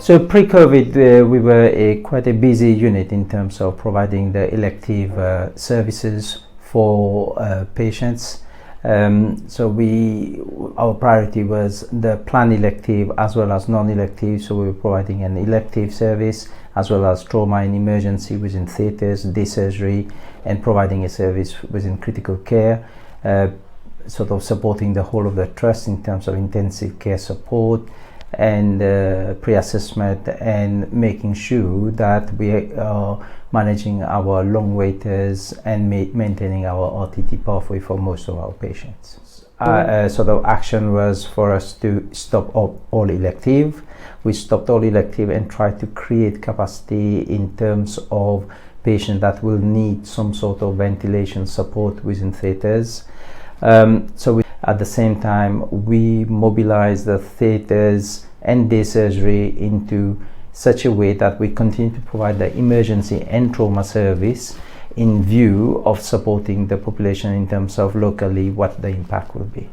So pre-COVID, we were quite a busy unit in terms of providing the elective services for patients. So our priority was the planned elective as well as non-elective. So we were providing an elective service as well as trauma and emergency within theatres, day surgery, and providing a service within critical care, sort of supporting the whole of the trust in terms of intensive care support and pre-assessment, and making sure that we are managing our long waiters and maintaining our RTT pathway for most of our patients. Sort of action was for us to stop all elective. We stopped all elective and tried to create capacity in terms of patients that will need some sort of ventilation support within theatres. At the same time, we mobilize the theatres and day surgery into such a way that we continue to provide the emergency and trauma service in view of supporting the population in terms of locally what the impact will be.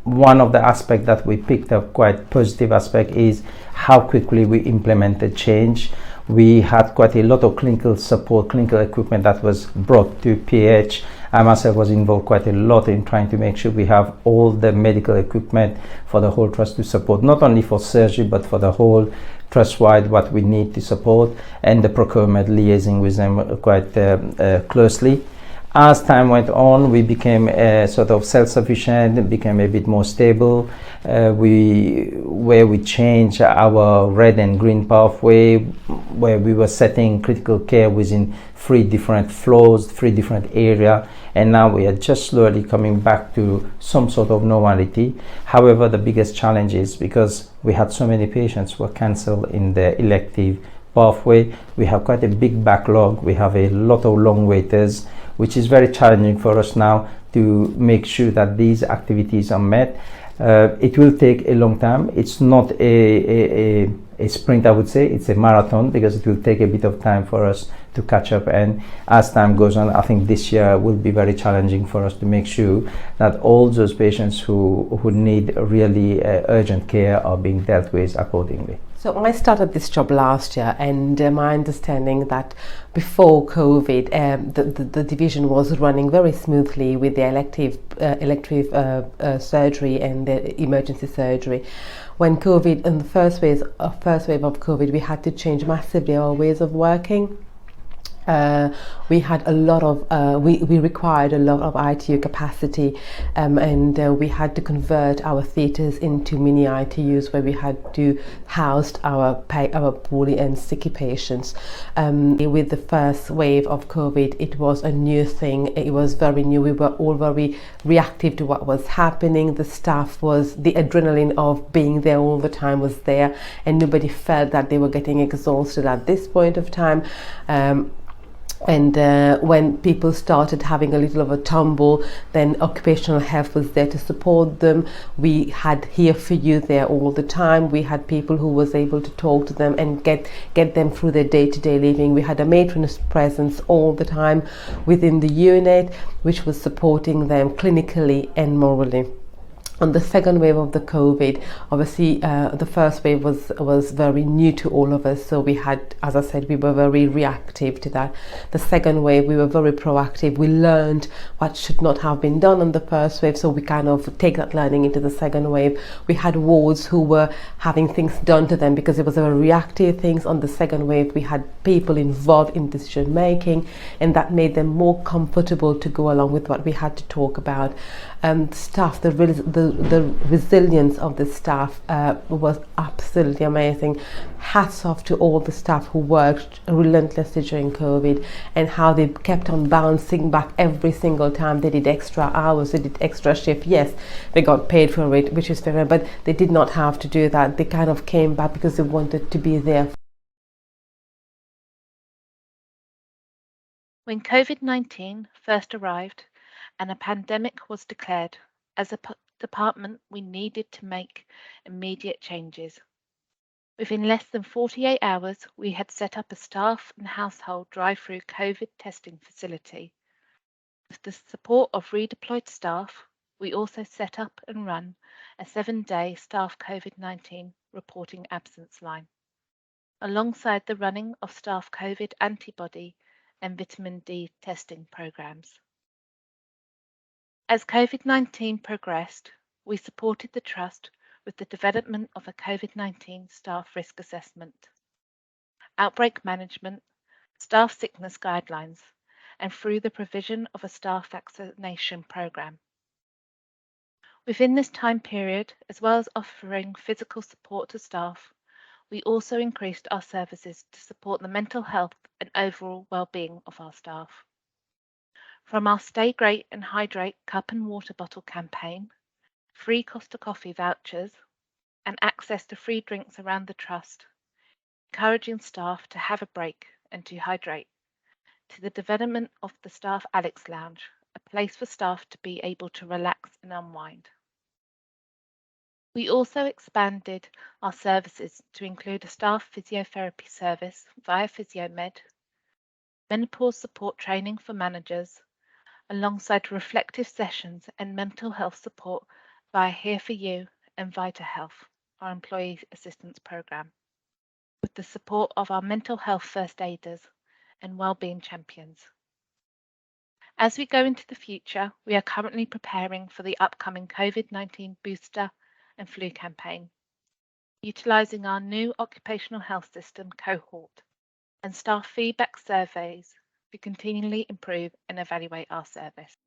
One of the aspects that we picked up quite positive aspect is how quickly we implemented change. We had quite a lot of clinical support, clinical equipment that was brought to PH. I myself was involved quite a lot in trying to make sure we have all the medical equipment for the whole trust to support, not only for surgery, but for the whole trust-wide what we need to support, and the procurement liaising with them quite closely. As time went on, we became sort of self-sufficient, became a bit more stable, where we changed our red and green pathway, where we were setting critical care within 3 different floors, 3 different areas, and now we are just slowly coming back to some sort of normality. However, the biggest challenge is because we had so many patients who were cancelled in the elective pathway, we have quite a big backlog. We have a lot of long waiters, which is very challenging for us now to make sure that these activities are met. It will take a long time. It's not a sprint, I would say. It's a marathon, because it will take a bit of time for us to catch up. And as time goes on, I think this year will be very challenging for us to make sure that all those patients who need really urgent care are being dealt with accordingly. So I started this job last year, and my understanding that before COVID, the division was running very smoothly with the elective surgery and the emergency surgery. When COVID, in the first wave of COVID, we had to change massively our ways of working. We had a lot of we required a lot of ITU capacity, and we had to convert our theatres into mini ITUs where we had to house our poorly and sicky patients. With the first wave of COVID, it was a new thing. It was very new. We were all very reactive to what was happening. The staff was, the adrenaline of being there all the time was there, and nobody felt that they were getting exhausted at this point of time. And when people started having a little of a tumble, then occupational health was there to support them. We had Here For You there all the time. We had people who was able to talk to them and get them through their day-to-day living. We had a matron's presence all the time within the unit, which was supporting them clinically and morally. On the second wave of the COVID, obviously the first wave was very new to all of us, so we had, as I said, we were very reactive to that. The second wave, we were very proactive. We learned what should not have been done on the first wave, so we kind of take that learning into the second wave. We had wards who were having things done to them because it was a reactive things. On the second wave, we had people involved in decision making, and that made them more comfortable to go along with what we had to talk about. Staff, the resilience of the staff was absolutely amazing. Hats off to all the staff who worked relentlessly during COVID, and how they kept on bouncing back every single time. They did extra hours, they did extra shift. Yes, they got paid for it, which is fair, but they did not have to do that. They kind of came back because they wanted to be there. When COVID-19 first arrived and a pandemic was declared, as a department we needed to make immediate changes. Within less than 48 hours, we had set up a staff and household drive-through COVID testing facility. With the support of redeployed staff, We also set up and run a 7-day staff COVID-19 reporting absence line, alongside the running of staff COVID antibody and vitamin D testing programs. As COVID-19 progressed, we supported the Trust with the development of a COVID-19 staff risk assessment, outbreak management, staff sickness guidelines, and through the provision of a staff vaccination program. Within this time period, as well as offering physical support to staff, we also increased our services to support the mental health and overall well-being of our staff. From our Stay Great and Hydrate cup and water bottle campaign, free Costa Coffee vouchers, and access to free drinks around the Trust, encouraging staff to have a break and to hydrate, to the development of the Staff Alex Lounge, a place for staff to be able to relax and unwind. We also expanded our services to include a staff physiotherapy service via PhysioMed, menopause support training for managers, alongside reflective sessions and mental health support via Here For You and Vita Health, our employee assistance program, with the support of our mental health first aiders and wellbeing champions. As we go into the future, we are currently preparing for the upcoming COVID-19 booster and flu campaign, utilising our new occupational health system cohort and staff feedback surveys to continually improve and evaluate our service.